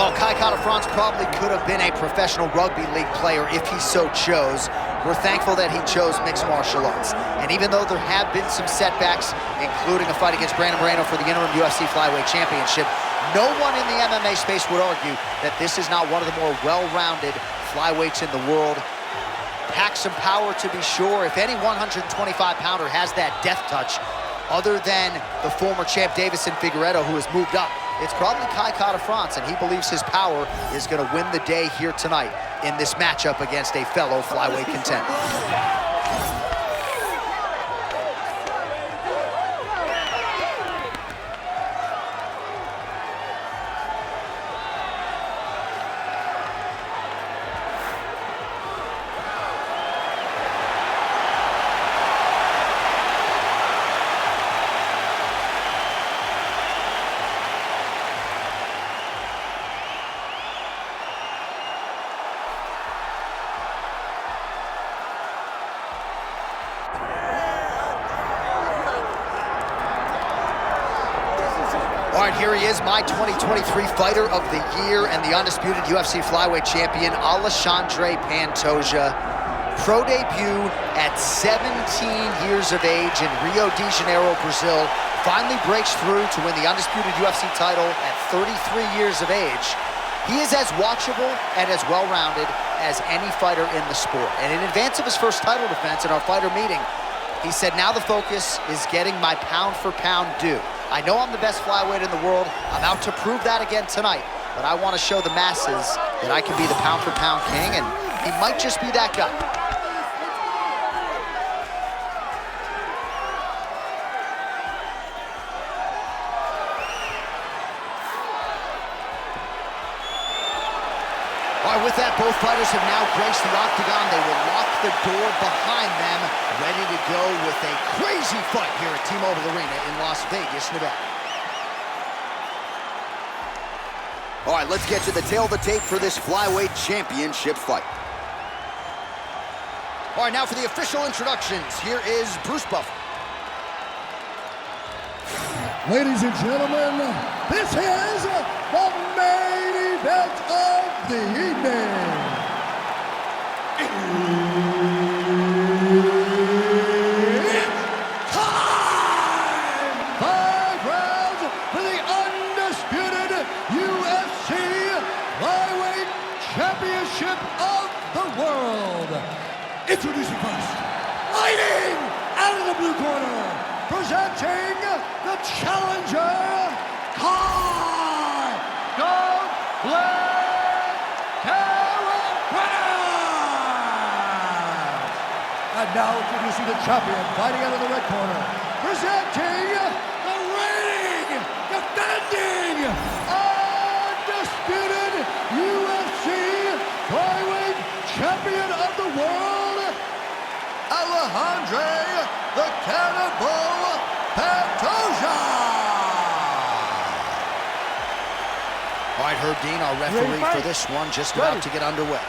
Well, Kai France probably could have been a professional rugby league player if he so chose. We're thankful that he chose mixed martial arts. And even though there have been some setbacks, including a fight against Brandon Moreno for the interim UFC Flyweight Championship, no one in the MMA space would argue that this is not one of the more well-rounded flyweights in the world. Packs some power, to be sure. If any 125-pounder has that death touch, other than the former champ Davison Figueiredo, who has moved up, it's probably Kai France, and he believes his power is going to win the day here tonight in this matchup against a fellow flyweight contender. All right, here he is, my 2023 Fighter of the Year and the undisputed UFC Flyweight Champion, Alexandre Pantoja. Pro debut at 17 years of age in Rio de Janeiro, Brazil. Finally breaks through to win the undisputed UFC title at 33 years of age. He is as watchable and as well-rounded as any fighter in the sport. And in advance of his first title defense in our fighter meeting, he said, now the focus is getting my pound-for-pound due. I know I'm the best flyweight in the world. I'm out to prove that again tonight, but I want to show the masses that I can be the pound-for-pound king, and he might just be that guy. All right, with that, both fighters have now graced the octagon. They will lock the door behind them, ready to go with a crazy fight here at T-Mobile Arena in Las Vegas, Nevada. All right, let's get to the tail of the tape for this flyweight championship fight. All right, now for the official introductions. Here is Bruce Buffer. Ladies and gentlemen, this is the main event of the evening. It's time! 5 rounds for the undisputed UFC Flyweight Championship of the world. Introducing first, fighting out of the blue corner, presenting the challenger, Kai And now introducing the champion, fighting out of the red corner, presenting the reigning, defending, undisputed UFC Flyweight Champion of the world, Alexandre the Cannibal Pantoja. All right, Herb Dean, our referee for this one, just about to get underway.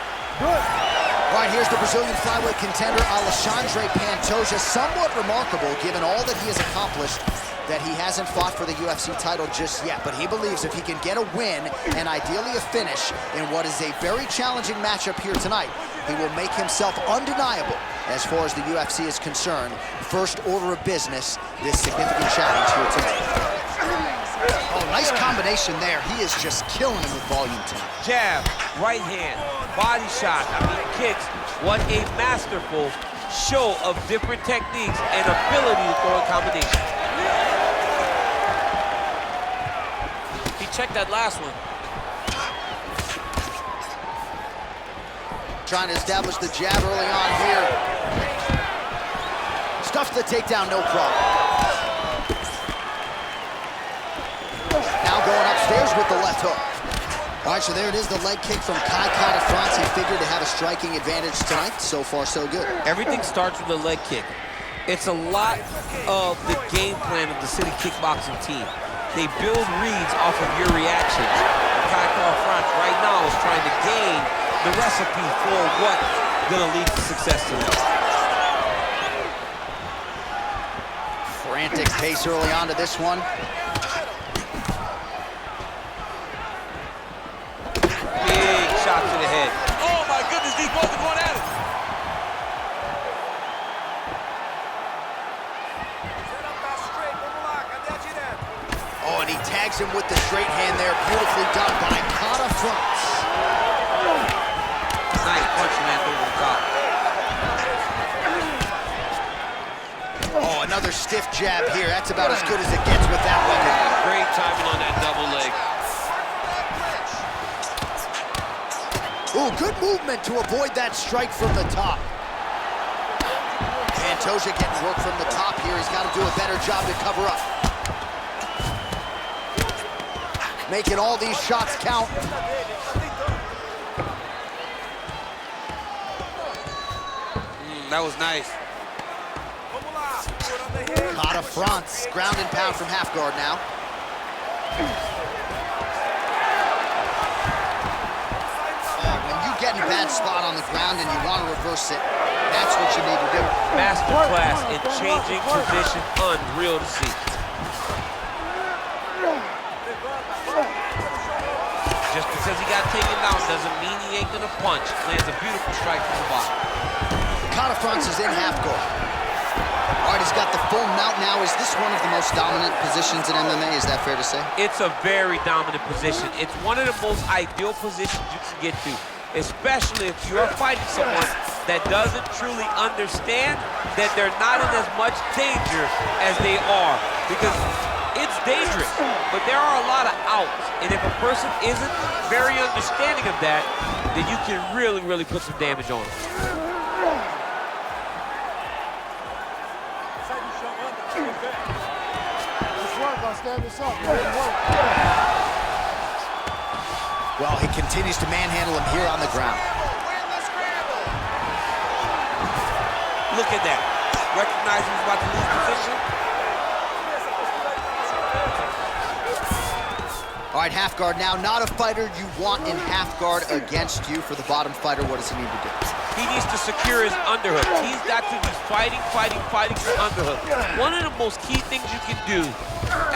All right, here's the Brazilian flyweight contender, Alexandre Pantoja. Somewhat remarkable, given all that he has accomplished, that he hasn't fought for the UFC title just yet. But he believes if he can get a win, and ideally a finish, in what is a very challenging matchup here tonight, he will make himself undeniable as far as the UFC is concerned. First order of business, this significant challenge here tonight. Oh, nice combination there. He is just killing him with volume tonight. Jab, right hand, body shot, kicks. What a masterful show of different techniques and ability to throw a combination. He checked that last one. Trying to establish the jab early on here. Stuffs the takedown, no problem. Now going upstairs with the left hook. All right, so there it is, the leg kick from Kai France. He figured to have a striking advantage tonight. So far, so good. Everything starts with a leg kick. It's a lot of the game plan of the City Kickboxing team. They build reads off of your reactions. Kai France right now is trying to gain the recipe for what's gonna lead to success tonight. Frantic pace early on to this one. the head. Oh my goodness, these boys are going at it. Oh, and he tags him with the straight hand there. Beautifully done by Pantoja. Nice punch land over the top. Oh, another stiff jab here. That's about as good as it gets with that weapon. Great timing on that double leg. Ooh, good movement to avoid that strike from the top. Pantoja getting work from the top here. He's got to do a better job to cover up. Making all these shots count. That was nice. Pantoja, ground and pound from half guard now. When you get in a bad spot on the ground and you want to reverse it, that's what you need to do. Masterclass in changing position, unreal to see. Just because he got taken down doesn't mean he ain't gonna punch. Lands a beautiful strike from the bottom. Pantoja is in half guard. All right, he's got the full mount now. Is this one of the most dominant positions in MMA? Is that fair to say? It's a very dominant position. It's one of the most ideal positions you can get to, especially if you're fighting someone that doesn't truly understand that they're not in as much danger as they are. Because it's dangerous, but there are a lot of outs. And if a person isn't very understanding of that, then you can really, really put some damage on them. Well, he continues to manhandle him here on the ground. Look at that. Recognize he's about to lose position. All right, half guard now. Not a fighter you want in half guard against you. For the bottom fighter, what does he need to do? He needs to secure his underhook. He's got to be fighting his underhook. One of the most key things you can do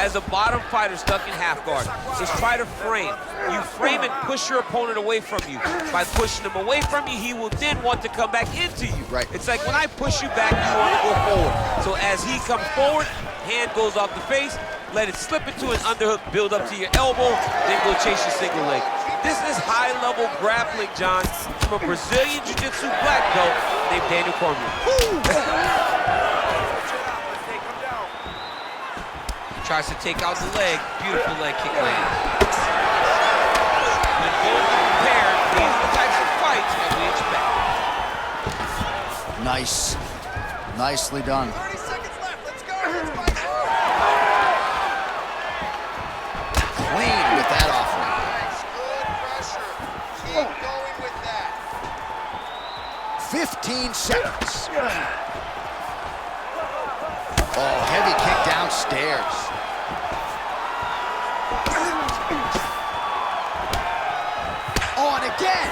as a bottom fighter stuck in half guard is try to frame. You frame and push your opponent away from you. By pushing him away from you, he will then want to come back into you. Right. It's like when I push you back, you want to go forward. So as he comes forward, hand goes off the face, let it slip into an underhook, build up to your elbow, then go chase your single leg. This is high-level grappling, John, from a Brazilian Jiu-Jitsu black belt named Daniel Cormier. Tries to take out the leg. Beautiful leg kick lands. When both are prepared, these are the types of fights that we expect. Nice. Nicely done. 30 seconds left. Let's go. Let's fight. Clean with that offering. Nice. Good pressure. Keep going with that. 15 seconds. Oh, heavy kick downstairs. Oh, and again.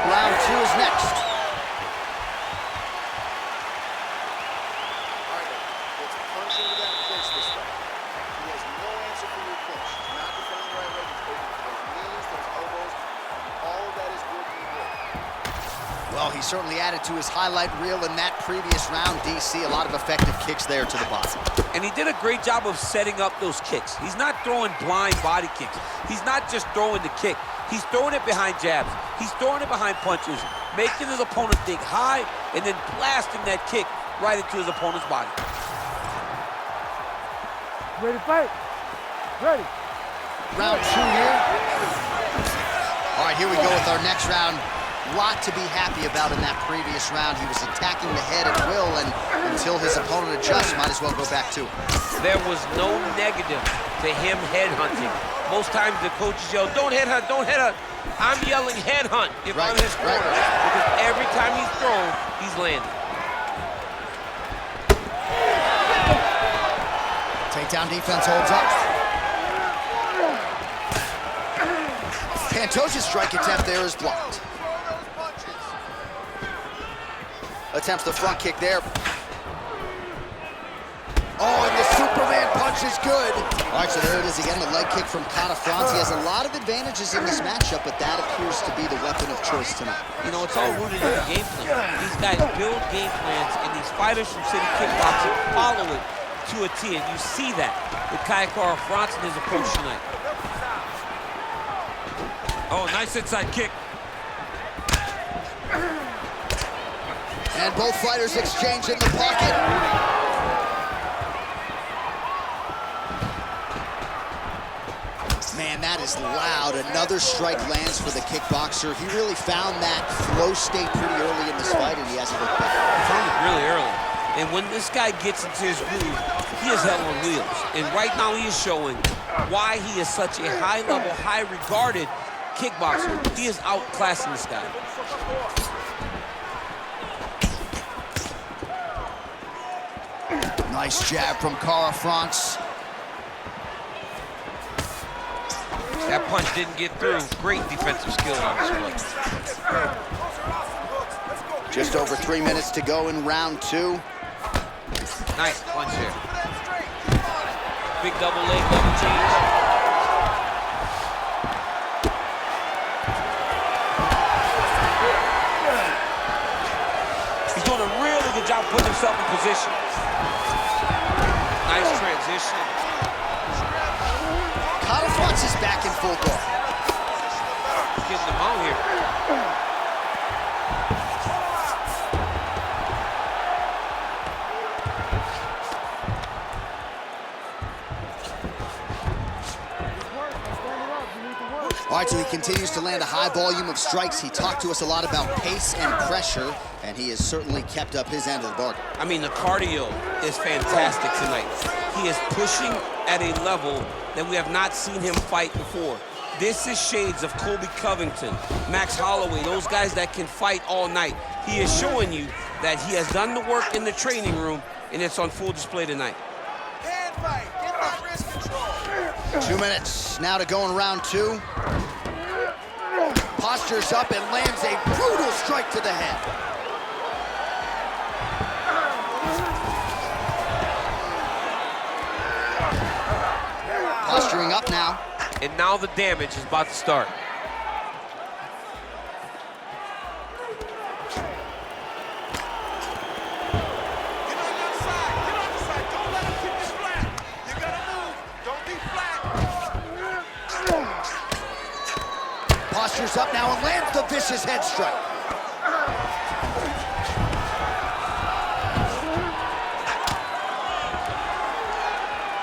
Round 2 is next. All right, let's punch into that clinch this way. He has no answer for your clinch. He's not defending the right leg. He's open to those knees, those elbows. All of that is good and good. Well, he certainly added to his highlight reel in that previous round, DC. A lot of effective kicks there to the bottom. And he did a great job of setting up those kicks. He's not throwing blind body kicks. He's not just throwing the kick. He's throwing it behind jabs. He's throwing it behind punches, making his opponent think high, and then blasting that kick right into his opponent's body. Ready to fight? Ready. Round 2 here. All right, here we go with our next round. Lot to be happy about in that previous round. He was attacking the head at will, and until his opponent adjusts, might as well go back to it. There was no negative to him headhunting. Most times the coaches yell, don't headhunt, don't headhunt. I'm yelling headhunt if I'm his corner. Because every time he's thrown, he's landing. Takedown defense holds up. Pantoja's strike attempt there is blocked. Attempts the front kick there. Oh, and the Superman punch punch is good. All right, so there it is again, the leg kick from Pantoja. He has a lot of advantages in this matchup, but that appears to be the weapon of choice tonight. You know, it's all rooted in the game plan. These guys build game plans, and these fighters from City Kickboxing follow it to a T, and you see that with Kayakara France in his approach tonight. Oh, nice inside kick. And both fighters exchange in the pocket. Man, that is loud. Another strike lands for the kickboxer. He really found that flow state pretty early in this fight, and he hasn't looked back. Found it really early. And when this guy gets into his groove, he is hell on wheels. And right now he is showing why he is such a high-level, high-regarded kickboxer. He is outclassing this guy. Nice jab from Cara France. That punch didn't get through. Great defensive skill on this one. Just over 3 minutes to go in round 2. Nice punch here. Big double leg, double change. He's doing a really good job putting himself in position. Nice transition. Cara France is back in full guard. He's getting them out here. All right, so he continues to land a high volume of strikes. He talked to us a lot about pace and pressure, and he has certainly kept up his end of the bargain. I mean, the cardio is fantastic tonight. He is pushing at a level that we have not seen him fight before. This is shades of Colby Covington, Max Holloway, those guys that can fight all night. He is showing you that he has done the work in the training room, and it's on full display tonight. Hand fight. Get that wrist control. 2 minutes now to go in round 2. Postures up and lands a brutal strike to the head. Posturing up now. And now the damage is about to start. Postures up now and lands the vicious head strike.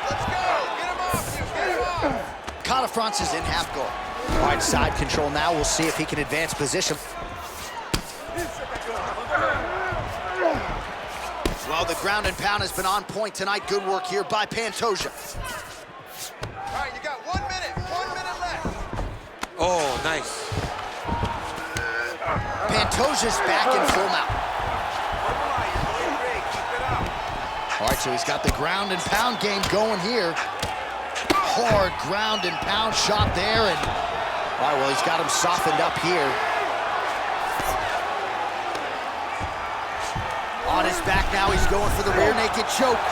Let's go. Get him off you. Get him off. Cara France is in half guard. All right, side control now. We'll see if he can advance position. Well, the ground and pound has been on point tonight. Good work here by Pantoja. All right, you got 1 minute. 1 minute left. Oh, nice. Pantoja's back in full mount. All right, so he's got the ground and pound game going here. Hard ground and pound shot there, and all right, well, he's got him softened up here. On his back now, he's going for the rear naked choke.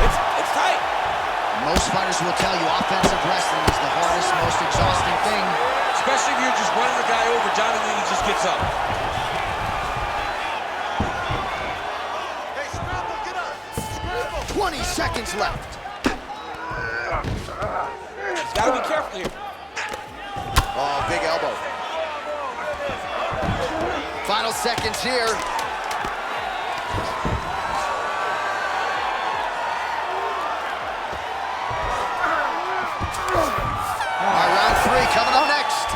It's tight. Most fighters will tell you offensive wrestling is the hardest, most exhausting thing. Especially if you're just running the guy over, Johnny Lee just gets up. Hey, scramble, get up. Scramble. 20 seconds left. He's got to be careful here. Oh, big elbow. Final seconds here. All right, round 3 coming up next.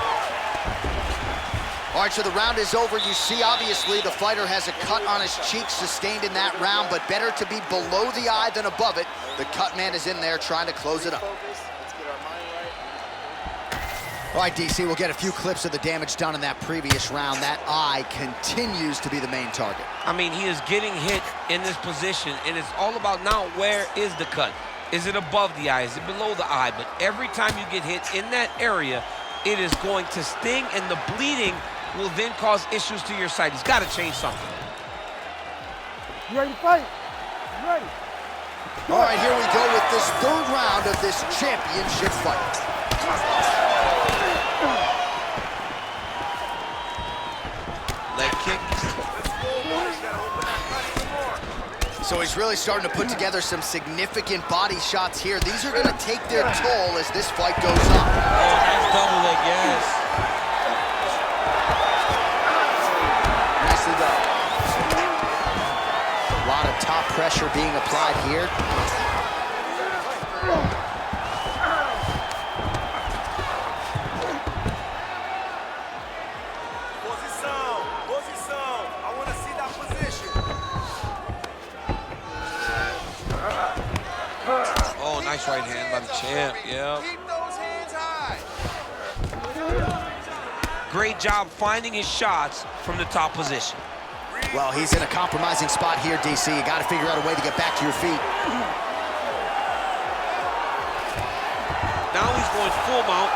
All right, so the round is over. You see, obviously, the fighter has a cut on his cheek sustained in that round, but better to be below the eye than above it. The cut man is in there trying to close it up. Focus. Let's get our mind right. All right, DC, we'll get a few clips of the damage done in that previous round. That eye continues to be the main target. I mean, he is getting hit in this position, and it's all about now where is the cut? Is it above the eye? Is it below the eye? But every time you get hit in that area, it is going to sting, and the bleeding will then cause issues to your sight. He's got to change something. You ready to fight? You ready? All right, here we go with this third round of this championship fight. Leg kick. So he's really starting to put together some significant body shots here. These are going to take their toll as this fight goes on. Oh, nice double leg, yes. Nicely done. A lot of top pressure being applied here. Oh, nice right hand by the champ. Yeah. Keep those hands high. Great job finding his shots from the top position. Well, he's in a compromising spot here, DC. You got to figure out a way to get back to your feet. Now he's going full mount.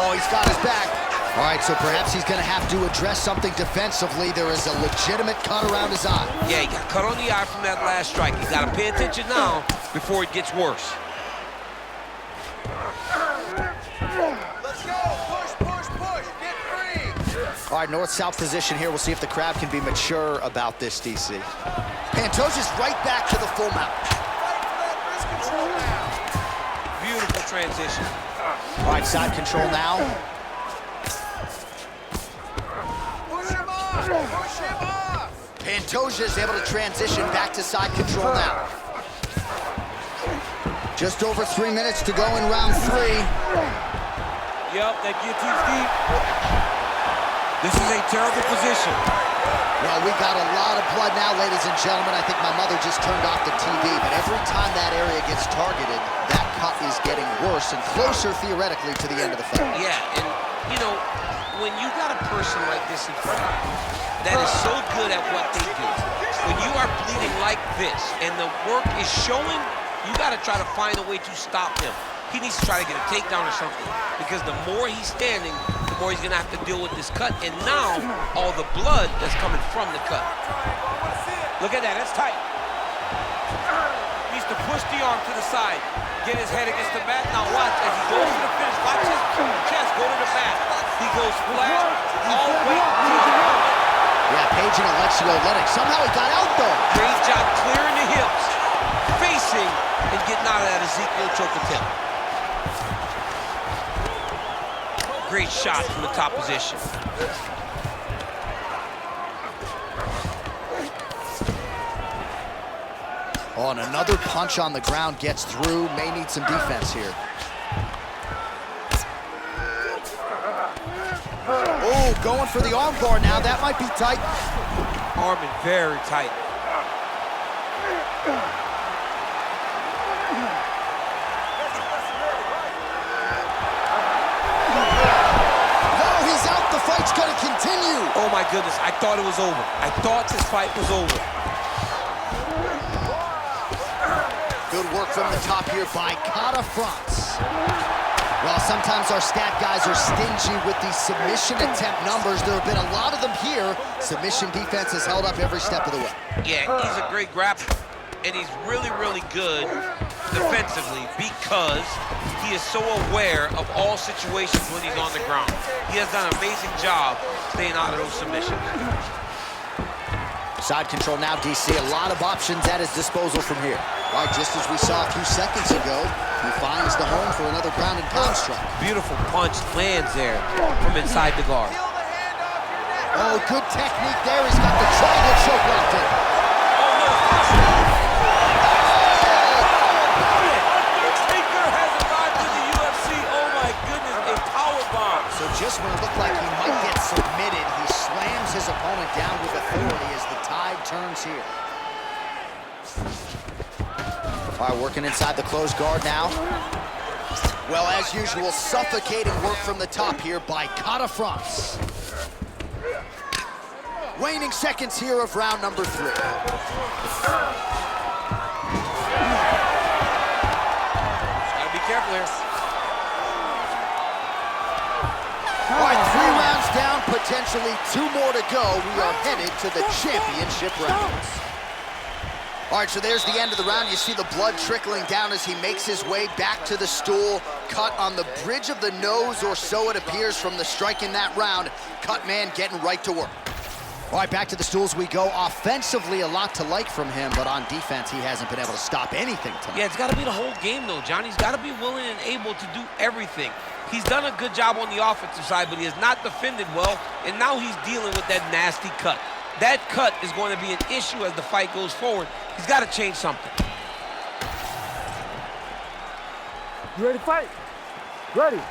Oh, he's got his back. All right, so perhaps he's going to have to address something defensively. There is a legitimate cut around his eye. Yeah, he got cut on the eye from that last strike. He's got to pay attention now before it gets worse. Let's go. Push, push, push. Get free. All right, north-south position here. We'll see if the crowd can be mature about this, DC. Pantoja's right back to the full mount. Fight for that wrist control now. Beautiful transition. All right, side control now. Push him off. Push him off. Pantoja is able to transition back to side control now. Just over 3 minutes to go in round 3. Yep, that guillotine's deep. This is a terrible position. Well, we got a lot of blood now, ladies and gentlemen. I think my mother just turned off the TV, but every time that area gets targeted, that cut is getting worse and closer, theoretically, to the end of the fight. Yeah, and, you know, when you got a person like this in front of you that is so good at what they do, when you are bleeding like this and the work is showing, you got to try to find a way to stop him. He needs to try to get a takedown or something, because the more he's standing, the more he's going to have to deal with this cut, and now all the blood that's coming from the cut. Look at that, that's tight. He needs to push the arm to the side, get his head against the mat. Now watch, as he goes to the finish, watch his chest go to the mat. He goes flat, all the way to the mat. Yeah, Page and Alexio Lennox. Somehow he got out, though. Great job clearing the hips, facing, and getting out of that Ezekiel choke attempt. Great shot from the top position. Oh, and another punch on the ground gets through. May need some defense here. Oh, going for the arm bar now. That might be tight. Arm in very tight. Fight's gonna continue. Oh my goodness, I thought it was over. I thought this fight was over. Good work from the top here by Kata France. Well, sometimes our stat guys are stingy with the submission attempt numbers. There have been a lot of them here. Submission defense has held up every step of the way. Yeah, he's a great grappler, and he's really, really good defensively because he is so aware of all situations when he's on the ground. He has done an amazing job staying out of those submissions. Side control now, DC. A lot of options at his disposal from here. Right, just as we saw a few seconds ago, he finds the home for another ground and pound strike. Beautiful punch lands there from inside the guard. Oh, good technique there. He's got the triangle choke locked in. So just when it looked like he might get submitted, he slams his opponent down with authority as the tide turns here. All right, working inside the closed guard now. Well, as usual, suffocating work from the top here by Kata France. Waning seconds here of round number 3. Gotta be careful here. Unfortunately, 2 more to go. We are headed to the championship rounds. All right, so there's the end of the round. You see the blood trickling down as he makes his way back to the stool. Cut on the bridge of the nose, or so it appears from the strike in that round. Cut man getting right to work. All right, back to the stools we go. Offensively, a lot to like from him, but on defense, he hasn't been able to stop anything tonight. Yeah, it's got to be the whole game, though, John. He's got to be willing and able to do everything. He's done a good job on the offensive side, but he has not defended well, and now he's dealing with that nasty cut. That cut is going to be an issue as the fight goes forward. He's got to change something. You ready to fight? Ready.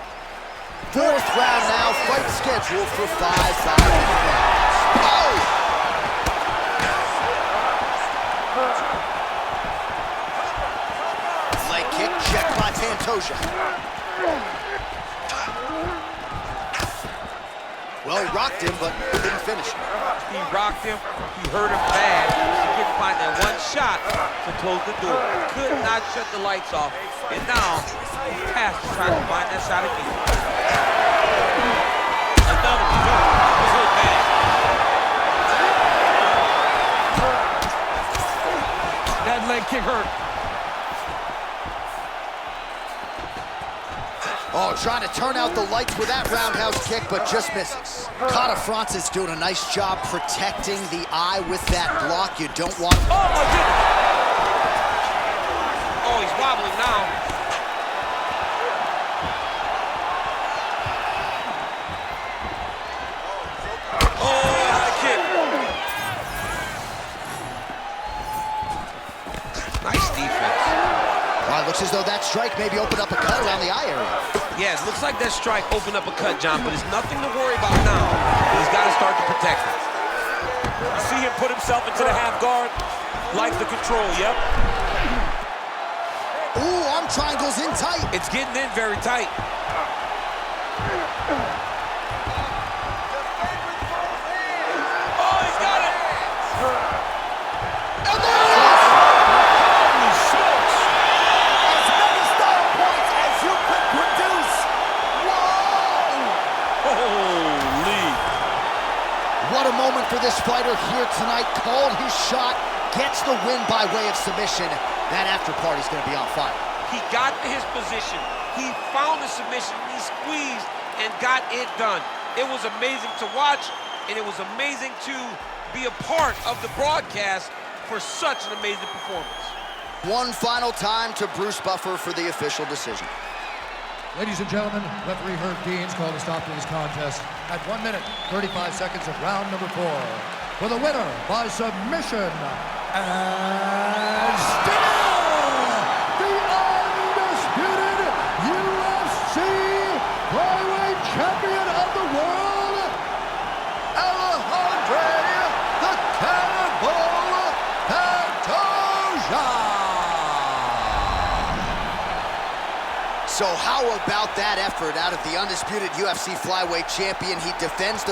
4th round now, fight scheduled for 5 rounds. Oh! Leg kick checked by Pantoja. Well, he rocked him, but didn't finish him. He rocked him. He hurt him bad. He couldn't find that one shot to close the door. Could not shut the lights off. And now, he has to try to find that shot again. Another one. He was hurt bad. That leg kick hurt. Oh, trying to turn out the lights with that roundhouse kick, but just misses. Francis is doing a nice job protecting the eye with that block. You don't want... Oh, my goodness! Oh, he's wobbling now. Oh, high kick. Nice defense. Well, it looks as though that strike maybe opened up a cut around the eye area. Yeah, it looks like that strike opened up a cut, John, but it's nothing to worry about now. He's got to start to protect it. You see him put himself into the half guard, like the control, yep. Ooh, arm triangle's in tight. It's getting in very tight. Oh, he's got it! And there it is! Holy smokes! As many star points as you could produce. Whoa! Holy! What a moment for this fighter here tonight. Called his shot, gets the win by way of submission. That after party's gonna be on fire. He got to his position. He found the submission. He squeezed and got it done. It was amazing to watch, and it was amazing to be a part of the broadcast for such an amazing performance. One final time to Bruce Buffer for the official decision. Ladies and gentlemen, referee Herb Dean's called a stop to this contest at 1 minute, 35 seconds of round number 4. For the winner by submission, and still the undisputed UFC flyweight champion of the world, Alexandre the Cannibal Pantoja. So how about that effort out of the undisputed UFC flyweight champion? He defends the